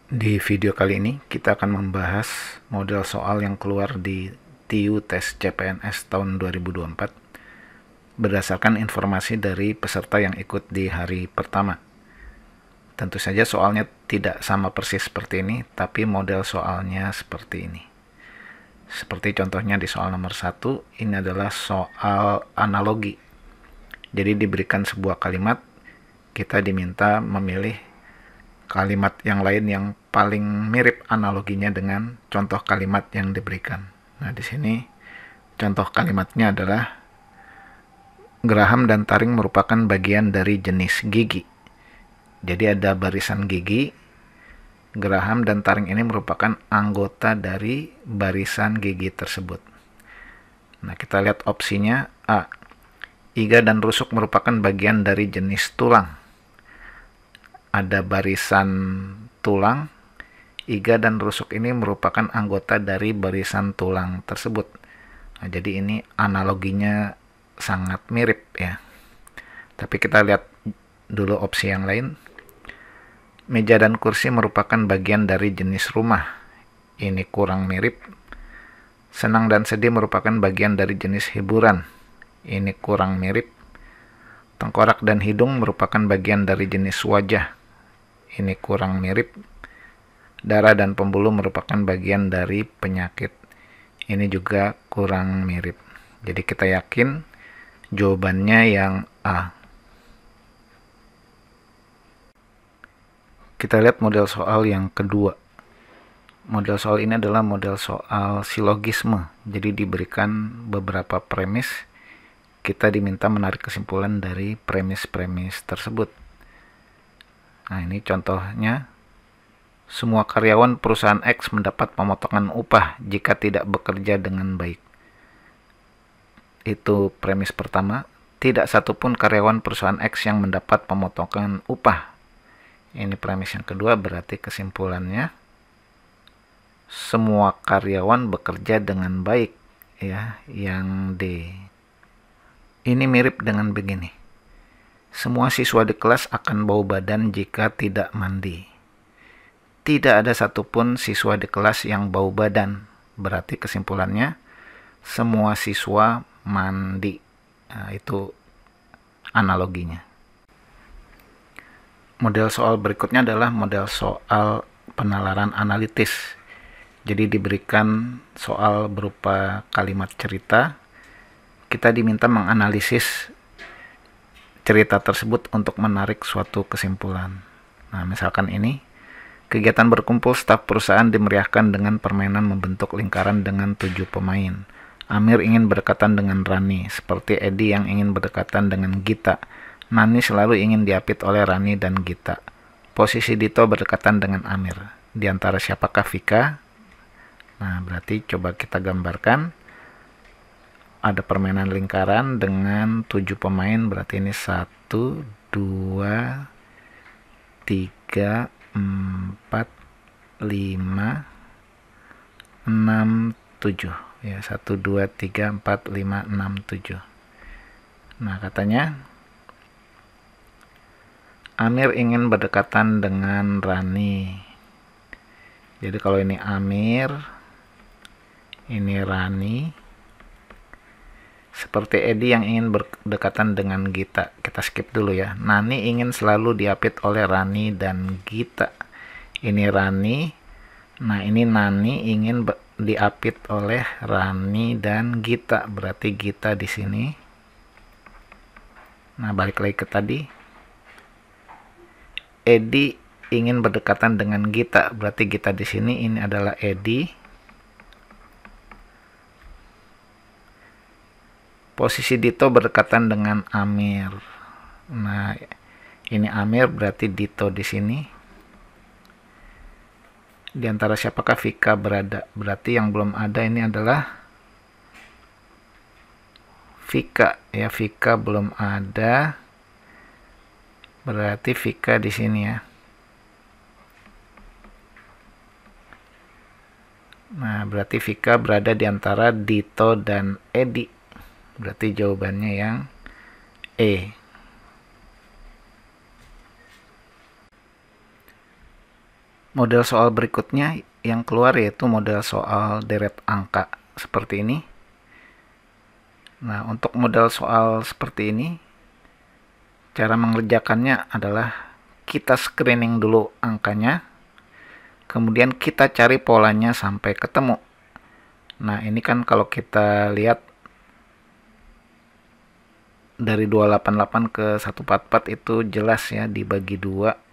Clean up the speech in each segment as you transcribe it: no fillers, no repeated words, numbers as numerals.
Di video kali ini kita akan membahas model soal yang keluar di TIU Tes CPNS tahun 2024 berdasarkan informasi dari peserta yang ikut di hari pertama. Tentu saja soalnya tidak sama persis seperti ini, tapi model soalnya seperti ini. Seperti contohnya di soal nomor 1, ini adalah soal analogi. Jadi diberikan sebuah kalimat, kita diminta memilih kalimat yang lain yang paling mirip analoginya dengan contoh kalimat yang diberikan. Nah, di sini contoh kalimatnya adalah geraham dan taring merupakan bagian dari jenis gigi. Jadi ada barisan gigi, geraham dan taring ini merupakan anggota dari barisan gigi tersebut. Nah, kita lihat opsinya. A. Iga dan rusuk merupakan bagian dari jenis tulang. Ada barisan tulang, iga dan rusuk ini merupakan anggota dari barisan tulang tersebut. Nah, jadi ini analoginya sangat mirip ya. Tapi kita lihat dulu opsi yang lain. Meja dan kursi merupakan bagian dari jenis rumah. Ini kurang mirip. Senang dan sedih merupakan bagian dari jenis hiburan. Ini kurang mirip. Tengkorak dan hidung merupakan bagian dari jenis wajah. Ini kurang mirip. Darah dan pembuluh merupakan bagian dari penyakit. Ini juga kurang mirip. Jadi kita yakin jawabannya yang A. Kita lihat model soal yang kedua. Model soal ini adalah model soal silogisme. Jadi diberikan beberapa premis. Kita diminta menarik kesimpulan dari premis-premis tersebut. Nah, ini contohnya. Semua karyawan perusahaan X mendapat pemotongan upah jika tidak bekerja dengan baik. Itu premis pertama. Tidak satupun karyawan perusahaan X yang mendapat pemotongan upah. Ini premis yang kedua, berarti kesimpulannya semua karyawan bekerja dengan baik, ya, yang D. Ini mirip dengan begini. Semua siswa di kelas akan bau badan jika tidak mandi. Tidak ada satupun siswa di kelas yang bau badan. Berarti kesimpulannya semua siswa mandi. Nah, itu analoginya. Model soal berikutnya adalah model soal penalaran analitis. Jadi diberikan soal berupa kalimat cerita. Kita diminta menganalisis cerita tersebut untuk menarik suatu kesimpulan. Nah, misalkan ini. Kegiatan berkumpul staf perusahaan dimeriahkan dengan permainan membentuk lingkaran dengan 7 pemain. Amir ingin berdekatan dengan Rani, seperti Edi yang ingin berdekatan dengan Gita. Nani selalu ingin diapit oleh Rani dan Gita. Posisi Dito berdekatan dengan Amir. Di antara siapakah Vika? Nah, berarti coba kita gambarkan. Ada permainan lingkaran dengan 7 pemain, berarti ini 1, 2, 3, 4, 5, 6, 7. Ya, 1, 2, 3, 4, 5, 6, 7. Nah, katanya Amir ingin berdekatan dengan Rani. Jadi kalau ini Amir, ini Rani. Seperti Edi yang ingin berdekatan dengan Gita. Kita skip dulu ya. Nani ingin selalu diapit oleh Rani dan Gita. Ini Rani. Nah, ini Nani ingin diapit oleh Rani dan Gita. Berarti Gita di sini. Nah, balik lagi ke tadi. Edi ingin berdekatan dengan Gita. Berarti Gita di sini. Ini adalah Edi. Posisi Dito berdekatan dengan Amir. Nah, ini Amir, berarti Dito di sini. Di antara siapakah Vika berada? Berarti yang belum ada ini adalah Vika. Ya, Vika belum ada. Berarti Vika di sini ya. Nah, berarti Vika berada di antara Dito dan Edi. Berarti jawabannya yang E. Model soal berikutnya yang keluar yaitu model soal deret angka seperti ini. Nah, untuk model soal seperti ini, cara mengerjakannya adalah kita screening dulu angkanya, kemudian kita cari polanya sampai ketemu. Nah, ini kan kalau kita lihat dari 288 ke 144 itu jelas ya dibagi 2.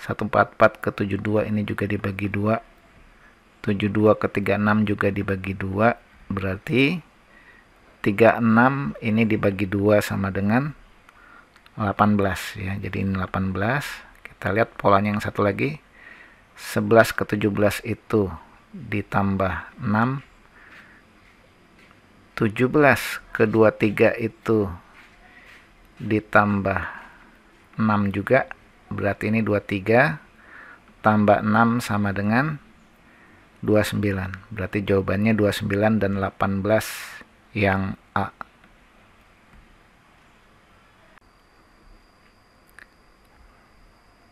144 ke 72 ini juga dibagi 2. 72 ke 36 juga dibagi 2. Berarti 36 ini dibagi 2 sama dengan 18 ya. Jadi ini 18. Kita lihat polanya yang satu lagi. 11 ke 17 itu ditambah 6. 17 ke 23 itu ditambah 6 juga. Berarti ini 23 tambah 6 sama dengan 29. Berarti jawabannya 29 dan 18 yang A.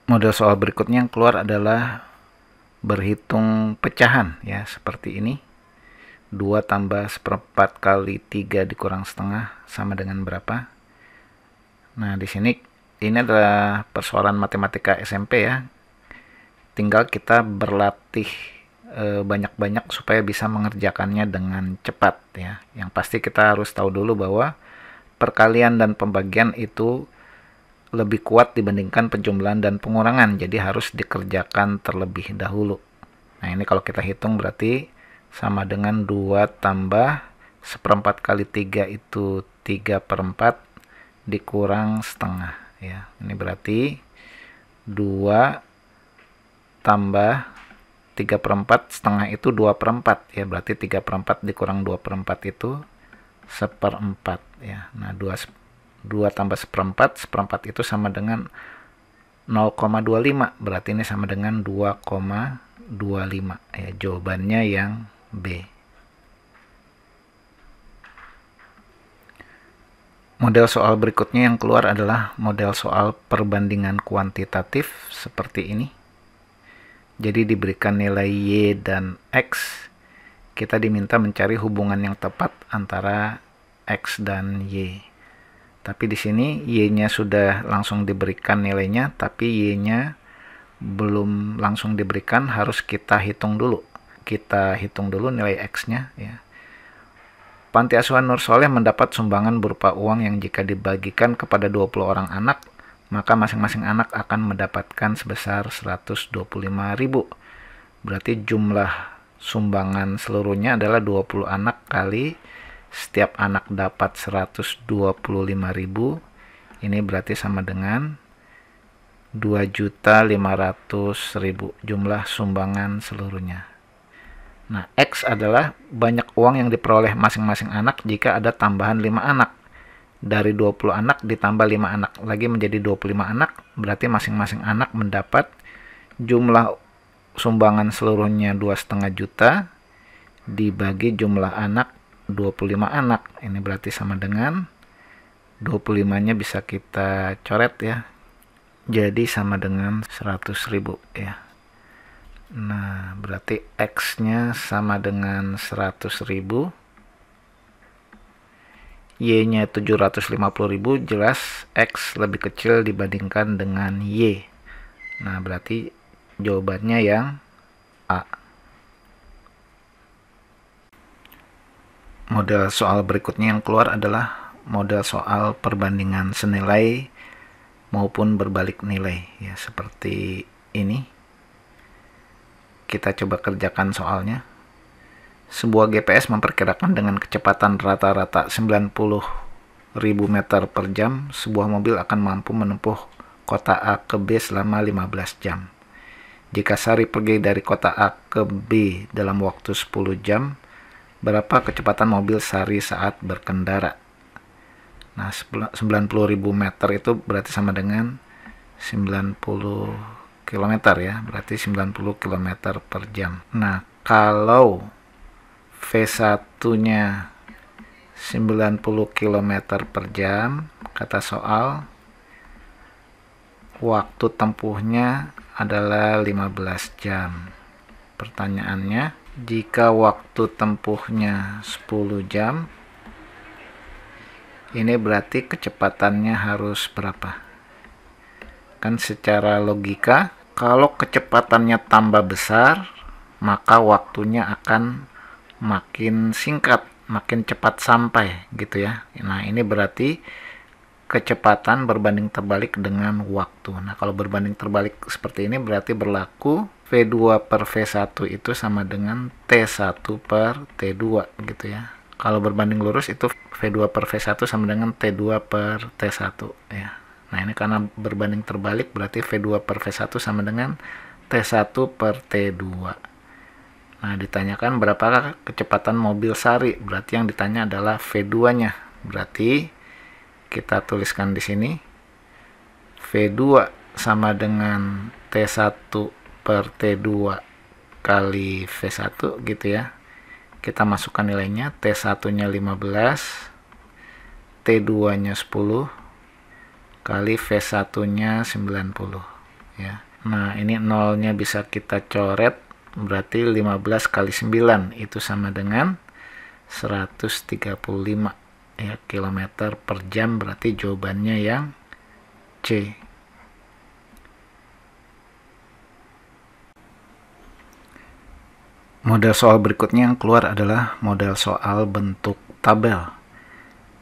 Model soal berikutnya yang keluar adalah berhitung pecahan ya, seperti ini. 2 tambah 1/4 kali 3 dikurang setengah sama dengan berapa? Nah, di sini ini adalah persoalan matematika SMP ya. Tinggal kita berlatih banyak-banyak supaya bisa mengerjakannya dengan cepat ya. Yang pasti kita harus tahu dulu bahwa perkalian dan pembagian itu lebih kuat dibandingkan penjumlahan dan pengurangan, jadi harus dikerjakan terlebih dahulu. Nah, ini kalau kita hitung berarti sama dengan 2 tambah 1/4 kali 3 itu 3/4 dikurang setengah ya. Ini berarti 2 tambah 3/4, setengah itu 2/4 ya, berarti 3/4 dikurang 2/4 itu 1/4 ya. Nah, 2 tambah 1/4, 1/4 itu sama dengan 0,25, berarti ini sama dengan 2,25 ya. Jawabannya yang B. Model soal berikutnya yang keluar adalah model soal perbandingan kuantitatif seperti ini. Jadi diberikan nilai Y dan X, kita diminta mencari hubungan yang tepat antara X dan Y. Tapi di sini Y-nya sudah langsung diberikan nilainya, tapi Y-nya belum langsung diberikan, harus kita hitung dulu. Kita hitung dulu nilai X-nya ya. Panti Asuhan Nur Soleh mendapat sumbangan berupa uang yang jika dibagikan kepada 20 orang anak, maka masing-masing anak akan mendapatkan sebesar 125.000. Berarti jumlah sumbangan seluruhnya adalah 20 anak kali setiap anak dapat 125.000. Ini berarti sama dengan 2.500.000 jumlah sumbangan seluruhnya. Nah, X adalah banyak uang yang diperoleh masing-masing anak jika ada tambahan 5 anak. Dari 20 anak ditambah 5 anak lagi menjadi 25 anak, berarti masing-masing anak mendapat jumlah sumbangan seluruhnya 2,5 juta dibagi jumlah anak 25 anak. Ini berarti sama dengan 25-nya bisa kita coret ya. Jadi sama dengan 100.000 ya. Nah, berarti X-nya sama dengan 100.000. Y-nya 750.000, jelas X lebih kecil dibandingkan dengan Y. Nah, berarti jawabannya yang A. Model soal berikutnya yang keluar adalah model soal perbandingan senilai maupun berbalik nilai ya, seperti ini. Kita coba kerjakan soalnya. Sebuah GPS memperkirakan dengan kecepatan rata-rata 90.000 meter per jam, sebuah mobil akan mampu menempuh kota A ke B selama 15 jam. Jika Sari pergi dari kota A ke B dalam waktu 10 jam, berapa kecepatan mobil Sari saat berkendara? Nah, 90.000 meter itu berarti sama dengan 90 km ya, berarti 90 km per jam. Nah, kalau V1-nya 90 km per jam, kata soal, waktu tempuhnya adalah 15 jam. Pertanyaannya, jika waktu tempuhnya 10 jam, ini berarti kecepatannya harus berapa? Kan secara logika, kalau kecepatannya tambah besar, maka waktunya akan makin singkat, makin cepat sampai gitu ya. Nah, ini berarti kecepatan berbanding terbalik dengan waktu. Nah, kalau berbanding terbalik seperti ini berarti berlaku V2 per V1 itu sama dengan T1 per T2 gitu ya. Kalau berbanding lurus itu V2 per V1 sama dengan T2 per T1 ya. Nah, ini karena berbanding terbalik berarti V2 per V1 sama dengan T1 per T2. Nah, ditanyakan berapakah kecepatan mobil sari? Berarti yang ditanya adalah V2-nya. Berarti kita tuliskan di sini V2 sama dengan T1 per T2 kali V1 gitu ya. Kita masukkan nilainya, T1-nya 15, T2-nya 10, kali V1-nya 90 ya. Nah, ini nolnya bisa kita coret, berarti 15 kali 9 itu sama dengan 135 ya, kilometer per jam, berarti jawabannya yang C. Model soal berikutnya yang keluar adalah model soal bentuk tabel.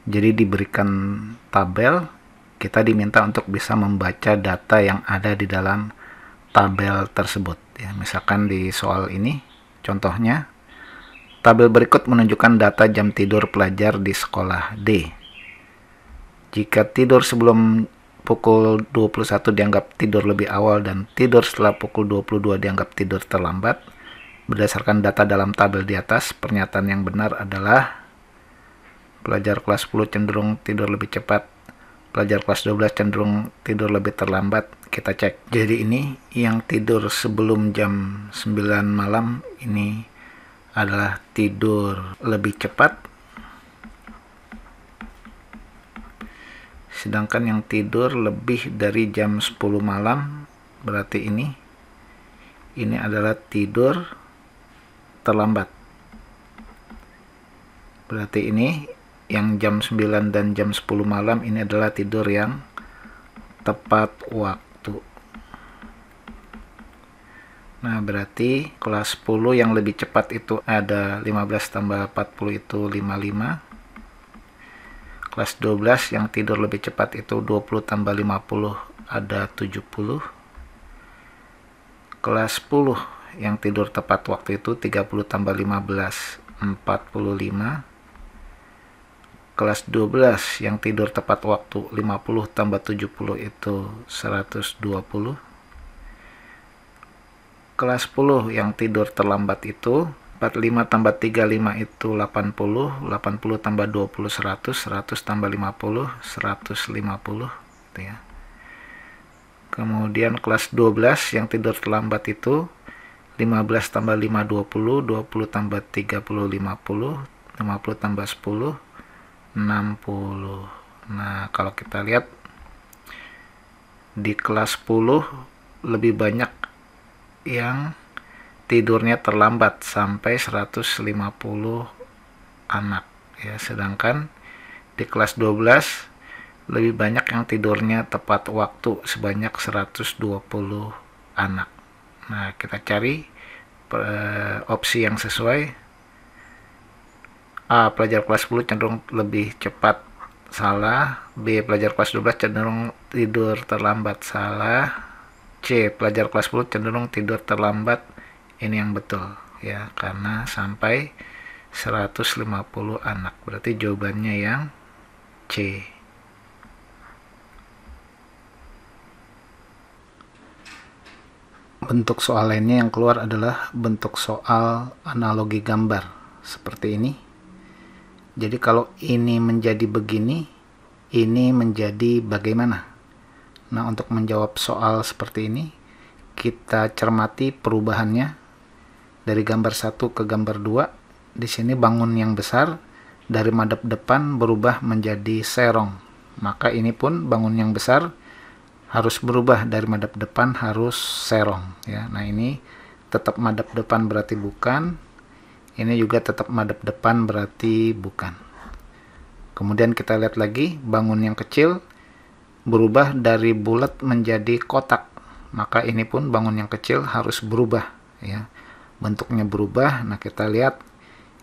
Jadi diberikan tabel, kita diminta untuk bisa membaca data yang ada di dalam tabel tersebut. Ya, misalkan di soal ini, contohnya, tabel berikut menunjukkan data jam tidur pelajar di sekolah D. Jika tidur sebelum pukul 21 dianggap tidur lebih awal dan tidur setelah pukul 22 dianggap tidur terlambat, berdasarkan data dalam tabel di atas, pernyataan yang benar adalah pelajar kelas 10 cenderung tidur lebih cepat, pelajar kelas 12 cenderung tidur lebih terlambat. Kita cek. Jadi ini yang tidur sebelum jam 9 malam ini adalah tidur lebih cepat. Sedangkan yang tidur lebih dari jam 10 malam berarti ini adalah tidur terlambat. Berarti ini yang jam 9 dan jam 10 malam ini adalah tidur yang tepat waktu. Nah, berarti kelas 10 yang lebih cepat itu ada 15 tambah 40 itu 55. Kelas 12 yang tidur lebih cepat itu 20 tambah 50 ada 70. Kelas 10 yang tidur tepat waktu itu 30 tambah 15 45. Kelas 12 yang tidur tepat waktu 50 tambah 70 itu 120. Kelas 10 yang tidur terlambat itu 45 tambah 35 itu 80, 80 tambah 20 100, 100 tambah 50 150 gitu ya. Kemudian kelas 12 yang tidur terlambat itu 15 tambah 5 20, 20 tambah 30 50, 50 tambah 10 60. Nah, kalau kita lihat di kelas 10 lebih banyak yang tidurnya terlambat sampai 150 anak ya, sedangkan di kelas 12 lebih banyak yang tidurnya tepat waktu sebanyak 120 anak. Nah, kita cari opsi yang sesuai. A. Pelajar kelas 10 cenderung lebih cepat, salah. B. Pelajar kelas 12 cenderung tidur terlambat, salah. C. Pelajar kelas 10 cenderung tidur terlambat, ini yang betul ya, karena sampai 150 anak. Berarti jawabannya yang C. Bentuk soal lainnya yang keluar adalah bentuk soal analogi gambar seperti ini. Jadi kalau ini menjadi begini, ini menjadi bagaimana? Nah, untuk menjawab soal seperti ini, kita cermati perubahannya dari gambar 1 ke gambar 2. Di sini bangun yang besar dari madep depan berubah menjadi serong. Maka ini pun bangun yang besar harus berubah dari madhab depan harus serong ya. Nah ini tetap madhab depan berarti bukan, ini juga tetap madhab depan berarti bukan. Kemudian kita lihat lagi bangun yang kecil berubah dari bulat menjadi kotak, maka ini pun bangun yang kecil harus berubah ya, bentuknya berubah. Nah kita lihat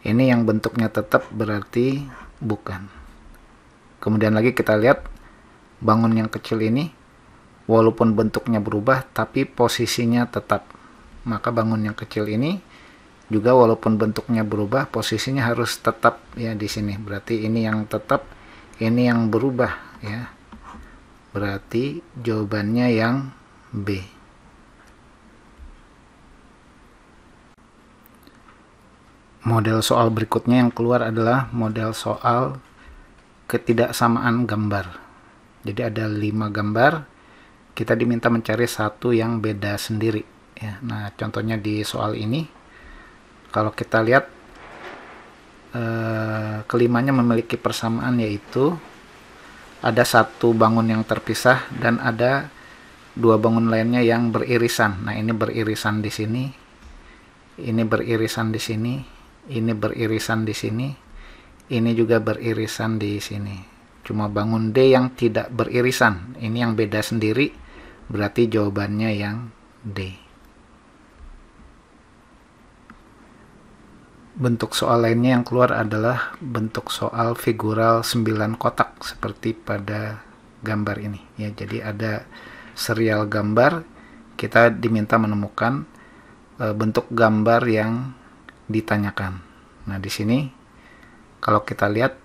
ini yang bentuknya tetap berarti bukan. Kemudian lagi kita lihat bangun yang kecil ini walaupun bentuknya berubah tapi posisinya tetap, maka bangun yang kecil ini juga walaupun bentuknya berubah posisinya harus tetap ya di sini. Berarti ini yang tetap, ini yang berubah ya. Berarti jawabannya yang B. Model soal berikutnya yang keluar adalah model soal ketidaksamaan gambar. Jadi ada 5 gambar, kita diminta mencari satu yang beda sendiri ya. Nah contohnya di soal ini kalau kita lihat kelimanya memiliki persamaan, yaitu ada satu bangun yang terpisah dan ada 2 bangun lainnya yang beririsan. Nah ini beririsan di sini, ini beririsan di sini, ini beririsan di sini, ini juga beririsan di sini. Cuma bangun D yang tidak beririsan, ini yang beda sendiri, berarti jawabannya yang D. Bentuk soal lainnya yang keluar adalah bentuk soal figural 9 kotak seperti pada gambar ini ya. Jadi ada serial gambar, kita diminta menemukan bentuk gambar yang ditanyakan. Nah di sini kalau kita lihat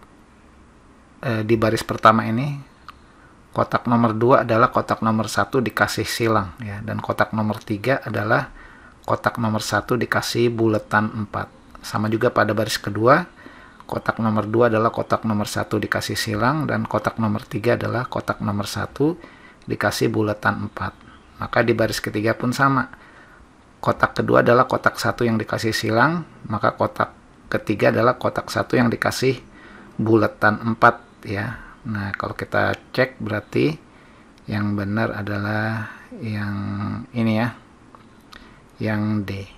di baris pertama ini kotak nomor 2 adalah kotak nomor 1 dikasih silang ya, dan kotak nomor 3 adalah kotak nomor 1 dikasih buletan 4. Sama juga pada baris kedua, kotak nomor 2 adalah kotak nomor 1 dikasih silang, dan kotak nomor 3 adalah kotak nomor 1 dikasih buletan 4. Maka di baris ketiga pun sama. Kotak kedua adalah kotak 1 yang dikasih silang, maka kotak ketiga adalah kotak 1 yang dikasih buletan 4 ya. Nah, kalau kita cek berarti yang benar adalah yang ini ya, yang D.